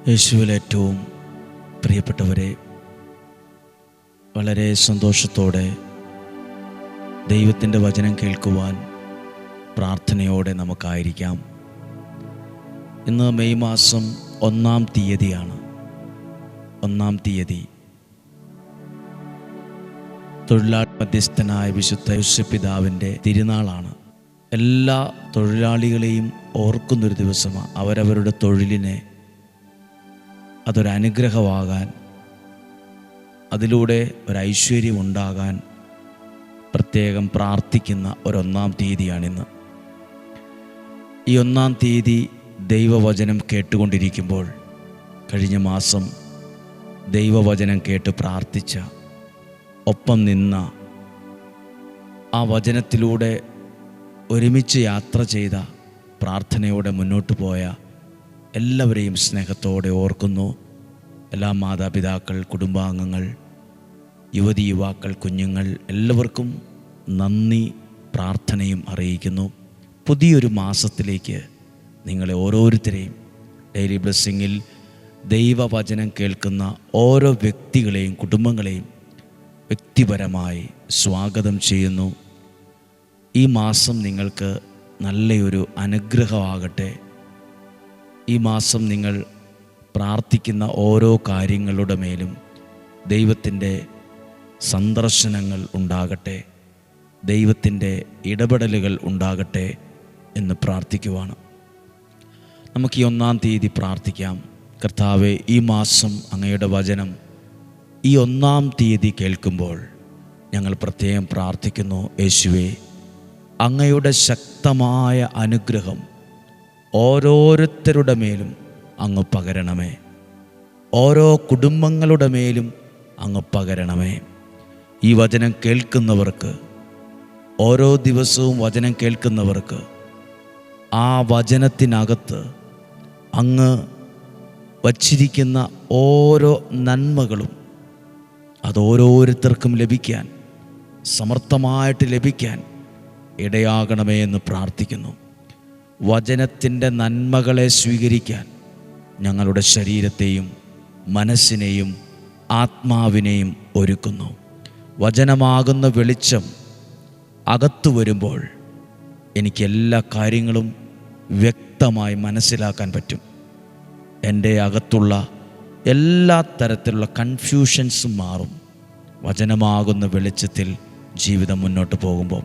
യേശുവിൽ ഏറ്റവും പ്രിയപ്പെട്ടവരെ, വളരെ സന്തോഷത്തോടെ ദൈവത്തിൻ്റെ വചനം കേൾക്കുവാൻ പ്രാർത്ഥനയോടെ നമുക്കായിരിക്കാം. ഇന്ന് മെയ് മാസം 1-ാം തീയതിയാണ്. 1-ാം തീയതി തൊഴിലാളി മധ്യസ്ഥനായ വിശുദ്ധ യോസേപ്പിതാവിൻ്റെ തിരുനാളാണ്. എല്ലാ തൊഴിലാളികളെയും ഓർക്കുന്നൊരു ദിവസമാണ്. അവരവരുടെ തൊഴിലിനെ അതൊരനുഗ്രഹമാകാൻ, അതിലൂടെ ഒരൈശ്വര്യം ഉണ്ടാകാൻ പ്രത്യേകം പ്രാർത്ഥിക്കുന്ന ഒരു 1-ാം തീയതിയാണിന്ന്. ഈ 1-ാം തീയതി ദൈവവചനം കേട്ടുകൊണ്ടിരിക്കുമ്പോൾ, കഴിഞ്ഞ മാസം ദൈവവചനം കേട്ട് പ്രാർത്ഥിച്ച, ഒപ്പം നിന്ന, ആ വചനത്തിലൂടെ ഒരുമിച്ച് യാത്ര ചെയ്ത, പ്രാർത്ഥനയോടെ മുന്നോട്ട് പോയ എല്ലാവരെയും സ്നേഹത്തോടെ ഓർക്കുന്നു. എല്ലാ മാതാപിതാക്കൾ, കുടുംബാംഗങ്ങൾ, യുവതി യുവാക്കൾ, കുഞ്ഞുങ്ങൾ എല്ലാവർക്കും നന്ദി പ്രാർത്ഥനയും അറിയിക്കുന്നു. പുതിയൊരു മാസത്തിലേക്ക് നിങ്ങളെ ഓരോരുത്തരെയും ഡെയിലി ബ്ലെസ്സിങ്ങിൽ ദൈവവചനം കേൾക്കുന്ന ഓരോ വ്യക്തികളെയും കുടുംബങ്ങളെയും വ്യക്തിപരമായി സ്വാഗതം ചെയ്യുന്നു. ഈ മാസം നിങ്ങൾക്ക് നല്ലൊരു അനുഗ്രഹമാകട്ടെ. ഈ മാസം നിങ്ങൾ പ്രാർത്ഥിക്കുന്ന ഓരോ കാര്യങ്ങളുടെ മേലും ദൈവത്തിൻ്റെ സന്ദർശനങ്ങൾ ഉണ്ടാകട്ടെ, ദൈവത്തിൻ്റെ ഇടപെടലുകൾ ഉണ്ടാകട്ടെ എന്ന് പ്രാർത്ഥിക്കുവാണ്. നമുക്ക് ഈ 1-ാം തീയതി പ്രാർത്ഥിക്കാം. കർത്താവേ, ഈ മാസം അങ്ങയുടെ വചനം ഈ 1-ാം തീയതി കേൾക്കുമ്പോൾ ഞങ്ങൾ പ്രത്യേകം പ്രാർത്ഥിക്കുന്നു. യേശുവേ, അങ്ങയുടെ ശക്തമായ അനുഗ്രഹം ഓരോരുത്തരുടെ മേലും അങ്ങ് പകരണമേ. ഓരോ കുടുംബങ്ങളുടെ മേലും അങ്ങ് പകരണമേ. ഈ വചനം കേൾക്കുന്നവർക്ക്, ഓരോ ദിവസവും വചനം കേൾക്കുന്നവർക്ക്, ആ വചനത്തിനകത്ത് അങ്ങ് വച്ചിരിക്കുന്ന ഓരോ നന്മകളും അതോരോരുത്തർക്കും ലഭിക്കാൻ, സമർത്ഥമായിട്ട് ലഭിക്കാൻ ഇടയാകണമേ എന്ന് പ്രാർത്ഥിക്കുന്നു. വചനത്തിൻ്റെ നന്മകളെ സ്വീകരിക്കാൻ ഞങ്ങളുടെ ശരീരത്തെയും മനസ്സിനെയും ആത്മാവിനെയും ഒരുക്കുന്നു. വചനമാകുന്ന വെളിച്ചം അകത്തു വരുമ്പോൾ എനിക്ക് എല്ലാ കാര്യങ്ങളും വ്യക്തമായി മനസ്സിലാക്കാൻ പറ്റും. എൻ്റെ അകത്തുള്ള എല്ലാ തരത്തിലുള്ള കൺഫ്യൂഷൻസും മാറും. വചനമാകുന്ന വെളിച്ചത്തിൽ ജീവിതം മുന്നോട്ട് പോകുമ്പോൾ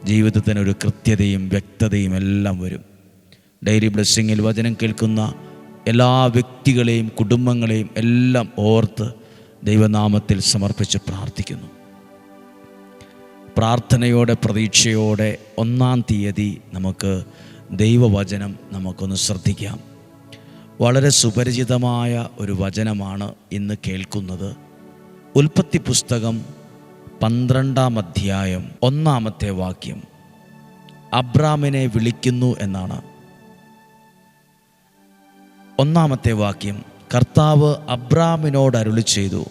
ജീവിതത്തിനൊരു കൃത്യതയും വ്യക്തതയും എല്ലാം വരും. ഡെയിലി ബ്ലെസ്സിങ്ങിൽ വചനം കേൾക്കുന്ന എല്ലാ വ്യക്തികളെയും കുടുംബങ്ങളെയും എല്ലാം ഓർത്ത് ദൈവനാമത്തിൽ സമർപ്പിച്ച് പ്രാർത്ഥിക്കുന്നു. പ്രാർത്ഥനയോടെ, പ്രതീക്ഷയോടെ 1-ാം തീയതി നമുക്ക് ദൈവവചനം നമുക്കൊന്ന് ശ്രദ്ധിക്കാം. വളരെ സുപരിചിതമായ ഒരു വചനമാണ് ഇന്ന് കേൾക്കുന്നത്. ഉൽപ്പത്തി പുസ്തകം 12-ാം അധ്യായം 1-ാമത്തെ വാക്യം അബ്രാമിനെ വിളിക്കുന്നു എന്നാണ്. 1-ാമത്തെ വാക്യം, കർത്താവ് അബ്രാമിനോട് അരുളിച്ചെയ്തു,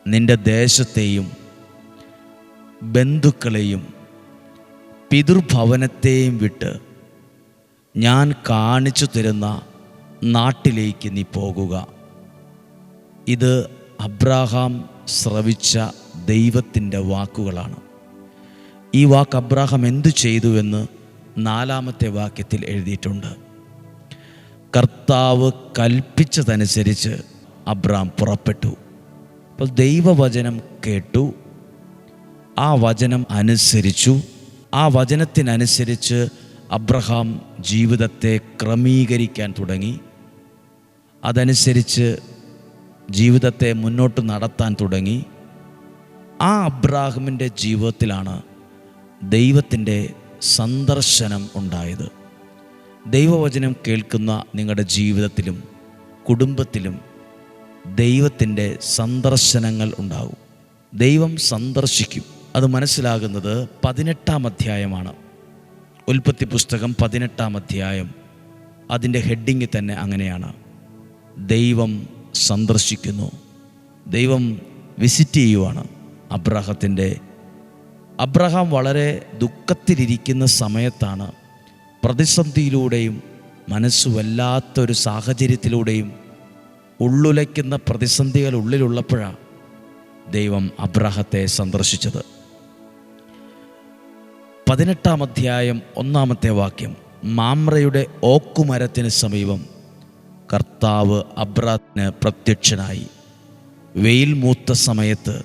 നിന്റെ ദേശത്തെയും ബന്ധുക്കളെയും പിതൃഭവനത്തെയും വിട്ട് ഞാൻ കാണിച്ചു തരുന്ന നാട്ടിലേക്ക് നീ പോകുക. ഇത് അബ്രാഹാം ശ്രവിച്ച ദൈവത്തിൻ്റെ വാക്കുകളാണ്. ഈ വാക്ക് അബ്രാഹാം എന്തു ചെയ്തു എന്ന് 4-ാമത്തെ വാക്യത്തിൽ എഴുതിയിട്ടുണ്ട്. കർത്താവ് കൽപ്പിച്ചതനുസരിച്ച് അബ്രാം പുറപ്പെട്ടു. അപ്പോൾ ദൈവവചനം കേട്ടു, ആ വചനം അനുസരിച്ചു. ആ വചനത്തിനനുസരിച്ച് അബ്രഹാം ജീവിതത്തെ ക്രമീകരിക്കാൻ തുടങ്ങി. അതനുസരിച്ച് ജീവിതത്തെ മുന്നോട്ട് നടത്താൻ തുടങ്ങി. ആ അബ്രാഹാമിൻ്റെ ജീവിതത്തിലാണ് ദൈവത്തിൻ്റെ സന്ദർശനം ഉണ്ടായത്. ദൈവവചനം കേൾക്കുന്ന നിങ്ങളുടെ ജീവിതത്തിലും കുടുംബത്തിലും ദൈവത്തിൻ്റെ സന്ദർശനങ്ങൾ ഉണ്ടാകും. ദൈവം സന്ദർശിക്കും. അത് മനസ്സിലാകുന്നത് 18-ാം അധ്യായമാണ്. ഉൽപ്പത്തി പുസ്തകം 18-ാം അധ്യായം, അതിൻ്റെ ഹെഡിങ് തന്നെ അങ്ങനെയാണ്. ദൈവം സന്ദർശിക്കുന്നു. ദൈവം വിസിറ്റ് ചെയ്യുവാണ് അബ്രഹാം വളരെ ദുഃഖത്തിലിരിക്കുന്ന സമയത്താണ്, പ്രതിസന്ധിയിലൂടെയും മനസ്സ് വല്ലാത്തൊരു സാഹചര്യത്തിലൂടെയും ഉള്ളുലയ്ക്കുന്ന പ്രതിസന്ധികൾ ഉള്ളിലുള്ളപ്പോഴാണ് ദൈവം അബ്രാഹത്തെ സന്ദർശിച്ചത്. 18-ാം അധ്യായം 1-ാമത്തെ വാക്യം. മാമ്രയുടെ ഓക്കുമരത്തിന് സമീപം കർത്താവ് അബ്രാത്തിന് പ്രത്യക്ഷനായി. വെയിൽ മൂത്ത സമയത്ത്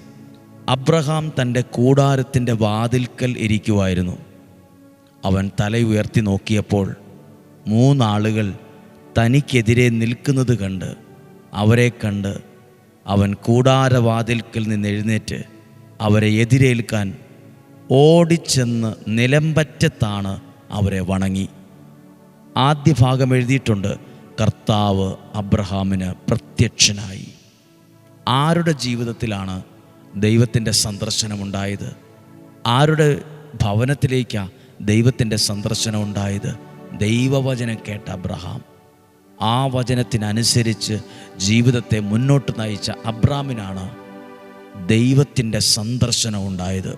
അബ്രഹാം തൻ്റെ കൂടാരത്തിൻ്റെ വാതിൽക്കൽ ഇരിക്കുമായിരുന്നു. അവൻ തലയുയർത്തി നോക്കിയപ്പോൾ 3 ആളുകൾ തനിക്കെതിരെ നിൽക്കുന്നത് കണ്ട് അവരെ കണ്ട് അവൻ കൂടാരവാതിൽക്കൽ നിന്ന് എഴുന്നേറ്റ് അവരെ എതിരേൽക്കാൻ ഓടിച്ചെന്ന് നിലമ്പറ്റത്താണ് അവരെ വണങ്ങി. ആദ്യ ഭാഗം എഴുതിയിട്ടുണ്ട്, കർത്താവ് അബ്രഹാമിന് പ്രത്യക്ഷനായി. ആരുടെ ജീവിതത്തിലാണ് ദൈവത്തിൻ്റെ സന്ദർശനമുണ്ടായത്? ആരുടെ ഭവനത്തിലേക്കാണ് ദൈവത്തിൻ്റെ സന്ദർശനം ഉണ്ടായത്? ദൈവവചനം കേട്ട അബ്രഹാം, ആ വചനത്തിനനുസരിച്ച് ജീവിതത്തെ മുന്നോട്ട് നയിച്ച അബ്രാമിനാണ് ദൈവത്തിൻ്റെ സന്ദർശനം ഉണ്ടായത്.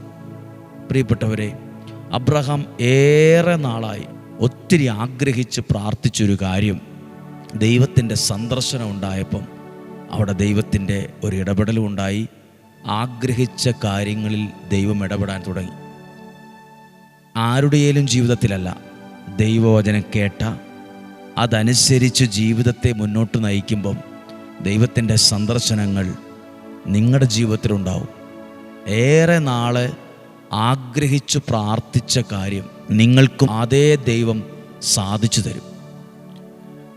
പ്രിയപ്പെട്ടവരെ, അബ്രഹാം ഏറെ നാളായി ഒത്തിരി ആഗ്രഹിച്ച് പ്രാർത്ഥിച്ചൊരു കാര്യം ദൈവത്തിൻ്റെ സന്ദർശനം ഉണ്ടായപ്പം അവിടെ ദൈവത്തിൻ്റെ ഒരു ഇടപെടലും ഉണ്ടായി. ആഗ്രഹിച്ച കാര്യങ്ങളിൽ ദൈവം ഇടപെടാൻ തുടങ്ങി. ആരുടെയും ജീവിതത്തിലല്ല, ദൈവവചനം കേട്ട അതനുസരിച്ച് ജീവിതത്തെ മുന്നോട്ട് നയിക്കുമ്പം ദൈവത്തിൻ്റെ സന്ദർശനങ്ങൾ നിങ്ങളുടെ ജീവിതത്തിലുണ്ടാവും. ഏറെ നാളെ ആഗ്രഹിച്ചു പ്രാർത്ഥിച്ച കാര്യം നിങ്ങൾക്കും അതേ ദൈവം സാധിച്ചു തരും.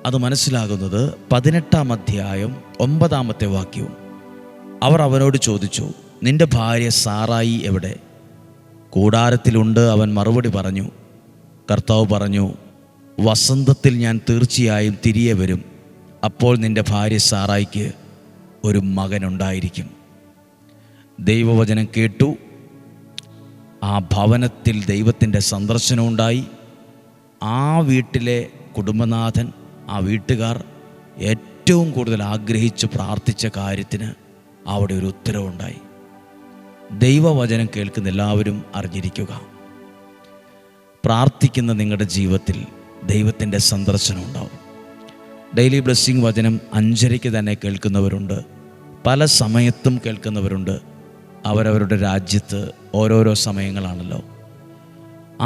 അത് മനസ്സിലാകുന്നത് 18-ാം അധ്യായം 9-ാമത്തെ വാക്യവും. അവർ അവനോട് ചോദിച്ചു, നിന്റെ ഭാര്യ സാറായി എവിടെ? കൂടാരത്തിലുണ്ട്, അവൻ മറുപടി പറഞ്ഞു. കർത്താവ് പറഞ്ഞു, വസന്തത്തിൽ ഞാൻ തീർച്ചയായും തിരികെ വരും. അപ്പോൾ നിന്റെ ഭാര്യ സാറായിക്ക് ഒരു മകനുണ്ടായിരിക്കും. ദൈവവചനം കേട്ടു. ആ ഭവനത്തിൽ ദൈവത്തിൻ്റെ സന്ദർശനമുണ്ടായി. ആ വീട്ടിലെ കുടുംബനാഥൻ, ആ വീട്ടുകാർ ഏറ്റവും കൂടുതൽ ആഗ്രഹിച്ച് പ്രാർത്ഥിച്ച കാര്യത്തിന് അവിടെ ഒരു ഉത്തരവുണ്ടായി. ദൈവവചനം കേൾക്കുന്ന എല്ലാവരും അറിഞ്ഞിരിക്കുക, പ്രാർത്ഥിക്കുന്ന നിങ്ങളുടെ ജീവിതത്തിൽ ദൈവത്തിൻ്റെ സന്ദർശനം ഉണ്ടാവും. ഡെയിലി ബ്ലെസ്സിങ് വചനം 5:30 തന്നെ കേൾക്കുന്നവരുണ്ട്, പല സമയത്തും കേൾക്കുന്നവരുണ്ട്. അവരവരുടെ രാജ്യത്ത് ഓരോരോ സമയങ്ങളാണല്ലോ.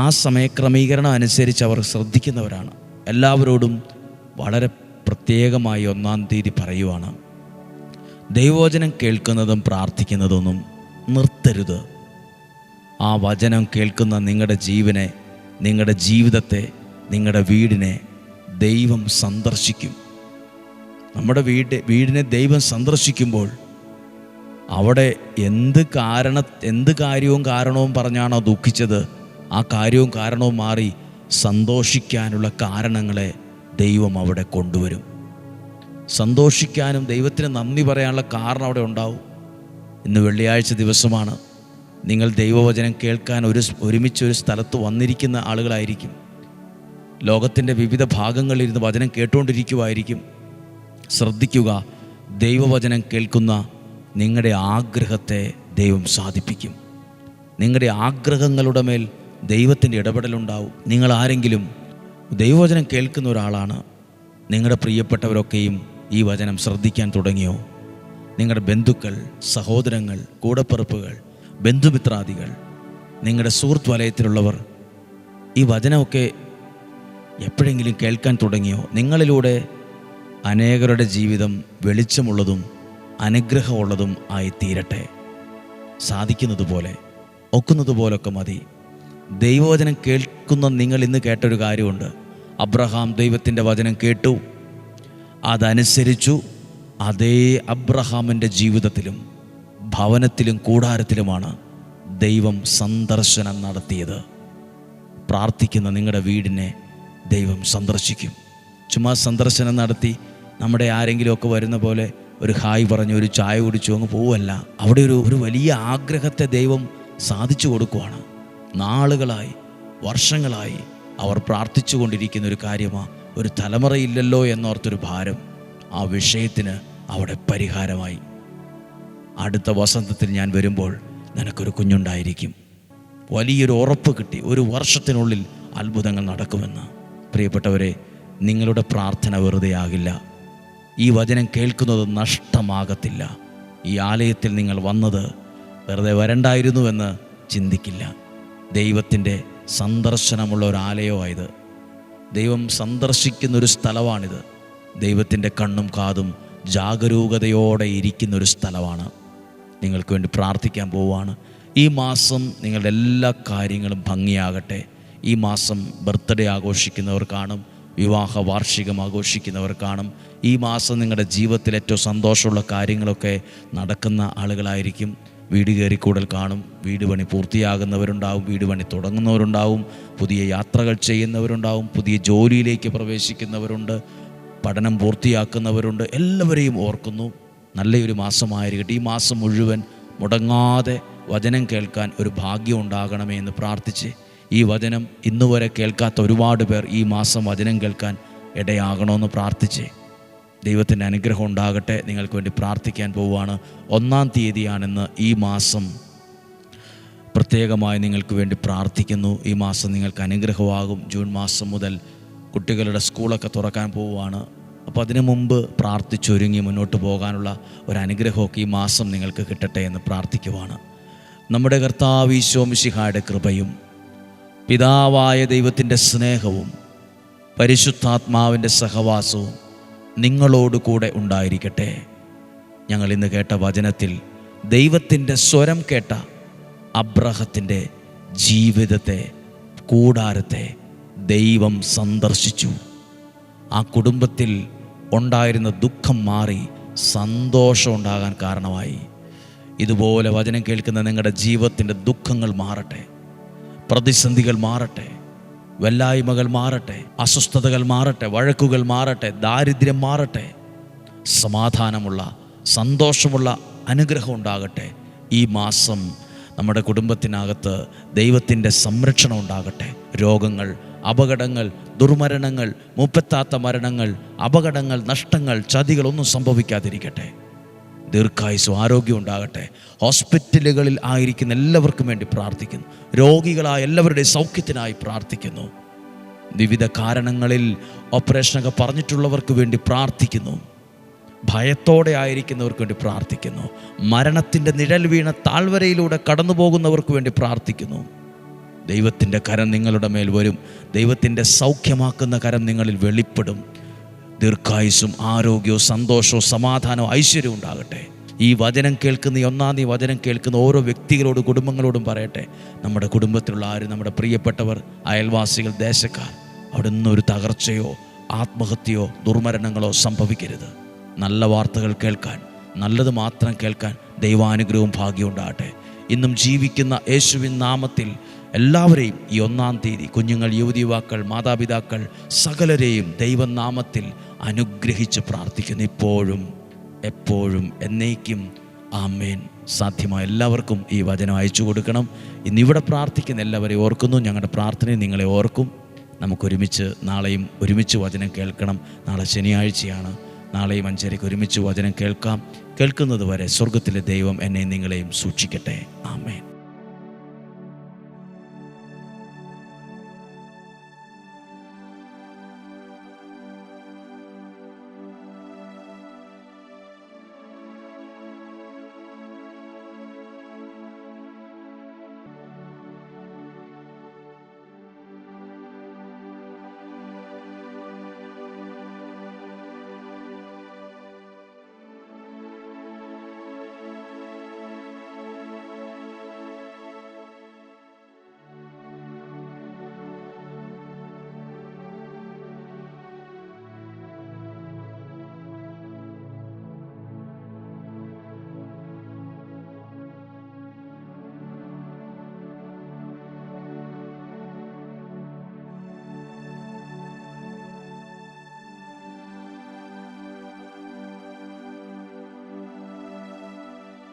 ആ സമയക്രമീകരണം അനുസരിച്ച് അവർ ശ്രദ്ധിക്കുന്നവരാണ്. എല്ലാവരോടും വളരെ പ്രത്യേകമായി 1-ാം തീയതി പറയുവാണ്, ദൈവവചനം കേൾക്കുന്നതും പ്രാർത്ഥിക്കുന്നതൊന്നും നിർത്തരുത്. ആ വചനം കേൾക്കുന്ന നിങ്ങളുടെ ജീവനെ, നിങ്ങളുടെ ജീവിതത്തെ, നിങ്ങളുടെ വീടിനെ ദൈവം സന്ദർശിക്കും. നമ്മുടെ വീടിനെ ദൈവം സന്ദർശിക്കുമ്പോൾ അവിടെ എന്ത് കാരണവും പറഞ്ഞാണോ ദുഃഖിച്ചത്, ആ കാര്യവും കാരണവും മാറി സന്തോഷിക്കാനുള്ള കാരണങ്ങളെ ദൈവം അവിടെ കൊണ്ടുവരും. സന്തോഷിക്കാനും ദൈവത്തിന് നന്ദി പറയാനുള്ള കാരണം അവിടെ ഉണ്ടാവും. ഇന്ന് വെള്ളിയാഴ്ച ദിവസമാണ്. നിങ്ങൾ ദൈവവചനം കേൾക്കാൻ ഒരുമിച്ച് ഒരു സ്ഥലത്ത് വന്നിരിക്കുന്ന ആളുകളായിരിക്കും. ലോകത്തിൻ്റെ വിവിധ ഭാഗങ്ങളിലിരുന്ന് വചനം കേട്ടുകൊണ്ടിരിക്കുമായിരിക്കും. ശ്രദ്ധിക്കുക, ദൈവവചനം കേൾക്കുന്ന നിങ്ങളുടെ ആഗ്രഹത്തെ ദൈവം സാധിപ്പിക്കും. നിങ്ങളുടെ ആഗ്രഹങ്ങളുടെ മേൽ ദൈവത്തിൻ്റെ ഇടപെടലുണ്ടാവും. നിങ്ങൾ ആരെങ്കിലും ദൈവവചനം കേൾക്കുന്ന ഒരാളാണ്, നിങ്ങളുടെ പ്രിയപ്പെട്ടവരൊക്കെയും ഈ വചനം ശ്രദ്ധിക്കാൻ തുടങ്ങിയോ? നിങ്ങളുടെ ബന്ധുക്കൾ, സഹോദരങ്ങൾ, കൂടപ്പിറപ്പുകൾ, ബന്ധുമിത്രാദികൾ, നിങ്ങളുടെ സുഹൃത്ത് വലയത്തിലുള്ളവർ ഈ വചനമൊക്കെ എപ്പോഴെങ്കിലും കേൾക്കാൻ തുടങ്ങിയോ? നിങ്ങളിലൂടെ അനേകരുടെ ജീവിതം വെളിച്ചമുള്ളതും അനുഗ്രഹമുള്ളതും ആയി തീരട്ടെ. സാധിക്കുന്നത് പോലെ, ഒക്കുന്നത് പോലൊക്കെ മതി. ദൈവവചനം കേൾക്കുന്ന നിങ്ങൾ ഇന്ന് കേട്ടൊരു കാര്യമുണ്ട്. അബ്രഹാം ദൈവത്തിൻ്റെ വചനം കേട്ടു, അതനുസരിച്ചു. അതേ അബ്രഹാമിൻ്റെ ജീവിതത്തിലും ഭവനത്തിലും കൂടാരത്തിലുമാണ് ദൈവം സന്ദർശനം നടത്തിയത്. പ്രാർത്ഥിക്കുന്ന നിങ്ങളുടെ വീടിനെ ദൈവം സന്ദർശിക്കും. ചുമ്മാ സന്ദർശനം നടത്തി നമ്മുടെ ആരെങ്കിലുമൊക്കെ വരുന്ന പോലെ ഒരു ഹായ് പറഞ്ഞു, ഒരു ചായ കുടിച്ചു അങ്ങ് പോവല്ല. അവിടെ ഒരു വലിയ ആഗ്രഹത്തെ ദൈവം സാധിച്ചു കൊടുക്കുവാണ്. നാളുകളായി, വർഷങ്ങളായി അവർ പ്രാർത്ഥിച്ചു കൊണ്ടിരിക്കുന്ന ഒരു കാര്യമാണ്. ഒരു തലമുറയില്ലല്ലോ എന്നോർത്തൊരു ഭാരം. ആ വിഷയത്തിന് അവിടെ പരിഹാരമായി. അടുത്ത വസന്തത്തിൽ ഞാൻ വരുമ്പോൾ നിനക്കൊരു കുഞ്ഞുണ്ടായിരിക്കും. വലിയൊരു ഉറപ്പ് കിട്ടി, 1 വർഷത്തിനുള്ളിൽ അത്ഭുതങ്ങൾ നടക്കുമെന്ന്. പ്രിയപ്പെട്ടവരെ, നിങ്ങളുടെ പ്രാർത്ഥന വെറുതെ ആകില്ല. ഈ വചനം കേൾക്കുന്നത് നഷ്ടമാകത്തില്ല. ഈ ആലയത്തിൽ നിങ്ങൾ വന്നത് വെറുതെ വരണ്ടായിരുന്നുവെന്ന് ചിന്തിക്കില്ല. ദൈവത്തിൻ്റെ സന്ദർശനമുള്ള ഒരു ആലയമായത്. ദൈവം സന്ദർശിക്കുന്നൊരു സ്ഥലമാണിത്. ദൈവത്തിൻ്റെ കണ്ണും കാതും ജാഗരൂകതയോടെ ഇരിക്കുന്നൊരു സ്ഥലമാണ്. നിങ്ങൾക്ക് വേണ്ടി പ്രാർത്ഥിക്കാൻ പോവുകയാണ്. ഈ മാസം നിങ്ങളുടെ എല്ലാ കാര്യങ്ങളും ഭംഗിയാകട്ടെ. ഈ മാസം ബർത്ത്ഡേ ആഘോഷിക്കുന്നവർ കാണും, വിവാഹ വാർഷികം ആഘോഷിക്കുന്നവർ കാണും. ഈ മാസം നിങ്ങളുടെ ജീവിതത്തിൽ ഏറ്റവും സന്തോഷമുള്ള കാര്യങ്ങളൊക്കെ നടക്കുന്ന ആളുകളായിരിക്കും. വീട് കയറിക്കൂടൽ കാണും, വീട് പണി പൂർത്തിയാകുന്നവരുണ്ടാവും, വീട് പണി തുടങ്ങുന്നവരുണ്ടാവും, പുതിയ യാത്രകൾ ചെയ്യുന്നവരുണ്ടാവും, പുതിയ ജോലിയിലേക്ക് പ്രവേശിക്കുന്നവരുണ്ട്, പഠനം പൂർത്തിയാക്കുന്നവരുണ്ട്. എല്ലാവരെയും ഓർക്കുന്നു. നല്ലൊരു മാസമായിരിക്കട്ടെ. ഈ മാസം മുഴുവൻ മുടങ്ങാതെ വചനം കേൾക്കാൻ ഒരു ഭാഗ്യം ഉണ്ടാകണമേ എന്ന് പ്രാർത്ഥിച്ച്, ഈ വചനം ഇന്നുവരെ കേൾക്കാത്ത ഒരുപാട് പേർ ഈ മാസം വചനം കേൾക്കാൻ ഇടയാകണമെന്ന് പ്രാർത്ഥിച്ച്, ദൈവത്തിൻ്റെ അനുഗ്രഹം ഉണ്ടാകട്ടെ. നിങ്ങൾക്ക് വേണ്ടി പ്രാർത്ഥിക്കാൻ പോവുകയാണ്. 1-ാം തീയതിയാണെന്ന്. ഈ മാസം പ്രത്യേകമായി നിങ്ങൾക്ക് വേണ്ടി പ്രാർത്ഥിക്കുന്നു. ഈ മാസം നിങ്ങൾക്ക് അനുഗ്രഹമാകും. ജൂൺ മാസം മുതൽ കുട്ടികളുടെ സ്കൂളൊക്കെ തുറക്കാൻ പോവുകയാണ്. അപ്പോൾ അതിനു മുമ്പ് പ്രാർത്ഥിച്ചൊരുങ്ങി മുന്നോട്ട് പോകാനുള്ള ഒരു അനുഗ്രഹമൊക്കെ ഈ മാസം നിങ്ങൾക്ക് കിട്ടട്ടെ എന്ന് പ്രാർത്ഥിക്കുവാണ്. നമ്മുടെ കർത്താവ് ഈശോ മിശിഹായുടെ കൃപയും പിതാവായ ദൈവത്തിൻ്റെ സ്നേഹവും പരിശുദ്ധാത്മാവിൻ്റെ സഹവാസവും നിങ്ങളോട് കൂടെ ഉണ്ടായിരിക്കട്ടെ. ഞങ്ങൾ ഇന്ന് കേട്ട വചനത്തിൽ ദൈവത്തിൻ്റെ സ്വരം കേട്ട അബ്രഹത്തിൻ്റെ ജീവിതത്തെ, കൂടാരത്തെ ദൈവം സന്ദർശിച്ചു. ആ കുടുംബത്തിൽ ഉണ്ടായിരുന്ന ദുഃഖം മാറി സന്തോഷം ഉണ്ടാകാൻ കാരണമായി. ഇതുപോലെ വചനം കേൾക്കുന്ന നിങ്ങളുടെ ജീവിതത്തിൻ്റെ ദുഃഖങ്ങൾ മാറട്ടെ, പ്രതിസന്ധികൾ മാറട്ടെ, വല്ലായ്മകൾ മാറട്ടെ, അസ്വസ്ഥതകൾ മാറട്ടെ, വഴക്കുകൾ മാറട്ടെ, ദാരിദ്ര്യം മാറട്ടെ, സമാധാനമുള്ള സന്തോഷമുള്ള അനുഗ്രഹം ഉണ്ടാകട്ടെ. ഈ മാസം നമ്മുടെ കുടുംബത്തിനകത്ത് ദൈവത്തിൻ്റെ സംരക്ഷണം ഉണ്ടാകട്ടെ. രോഗങ്ങൾ, അപകടങ്ങൾ, ദുർമരണങ്ങൾ, മുപ്പത്താത്ത മരണങ്ങൾ, അപകടങ്ങൾ, നഷ്ടങ്ങൾ, ചതികളൊന്നും സംഭവിക്കാതിരിക്കട്ടെ. ദീർഘായുസ്സും ആരോഗ്യം ഉണ്ടാകട്ടെ. ഹോസ്പിറ്റലുകളിൽ ആയിരിക്കുന്ന എല്ലാവർക്കും വേണ്ടി പ്രാർത്ഥിക്കുന്നു. രോഗികളായ എല്ലാവരുടെയും സൗഖ്യത്തിനായി പ്രാർത്ഥിക്കുന്നു. വിവിധ കാരണങ്ങളിൽ ഓപ്പറേഷനൊക്കെ പറഞ്ഞിട്ടുള്ളവർക്ക് വേണ്ടി പ്രാർത്ഥിക്കുന്നു. ഭയത്തോടെ ആയിരിക്കുന്നവർക്ക് വേണ്ടി പ്രാർത്ഥിക്കുന്നു. മരണത്തിൻ്റെ നിഴൽ വീണ താഴ്വരയിലൂടെ കടന്നു പോകുന്നവർക്ക് വേണ്ടി പ്രാർത്ഥിക്കുന്നു. ദൈവത്തിൻ്റെ കരം നിങ്ങളുടെ മേൽ വരും. ദൈവത്തിൻ്റെ സൗഖ്യമാക്കുന്ന കരം നിങ്ങളിൽ വെളിപ്പെടും. ദീർഘായുസ്സും ആരോഗ്യവും സന്തോഷവും സമാധാനവും ഐശ്വര്യവും ഉണ്ടാകട്ടെ. ഈ വചനം കേൾക്കുന്ന, ഈ 1-ാം തീയതി വചനം കേൾക്കുന്ന ഓരോ വ്യക്തികളോടും കുടുംബങ്ങളോടും പറയട്ടെ, നമ്മുടെ കുടുംബത്തിലുള്ള ആരും, നമ്മുടെ പ്രിയപ്പെട്ടവർ, അയൽവാസികൾ, ദേശക്കാർ, അവിടെ നിന്നൊരു തകർച്ചയോ ആത്മഹത്യയോ ദുർമരണങ്ങളോ സംഭവിക്കരുത്. നല്ല വാർത്തകൾ കേൾക്കാൻ, നല്ലത് മാത്രം കേൾക്കാൻ ദൈവാനുഗ്രഹവും ഭാഗ്യവും ഉണ്ടാകട്ടെ. ഇന്നും ജീവിക്കുന്ന യേശുവിൻ നാമത്തിൽ എല്ലാവരെയും ഈ 1-ാം തീയതി, കുഞ്ഞുങ്ങൾ, യുവതി യുവാക്കൾ, മാതാപിതാക്കൾ, സകലരെയും ദൈവനാമത്തിൽ അനുഗ്രഹിച്ച് പ്രാർത്ഥിക്കുന്നു. ഇപ്പോഴും എപ്പോഴും എന്നേക്കും ആമേൻ. സാധ്യമായ എല്ലാവർക്കും ഈ വചനം അയച്ചു കൊടുക്കണം. ഇന്നിവിടെ പ്രാർത്ഥിക്കുന്ന എല്ലാവരെയും ഓർക്കുന്നു. ഞങ്ങളുടെ പ്രാർത്ഥനയും നിങ്ങളെ ഓർക്കും. നമുക്കൊരുമിച്ച് നാളെയും ഒരുമിച്ച് വചനം കേൾക്കണം. നാളെ ശനിയാഴ്ചയാണ്. നാളെയും 5:30 ഒരുമിച്ച് വചനം കേൾക്കാം. കേൾക്കുന്നത് വരെ സ്വർഗത്തിലെ ദൈവം എന്നെയും നിങ്ങളെയും സൂക്ഷിക്കട്ടെ. ആമേൻ.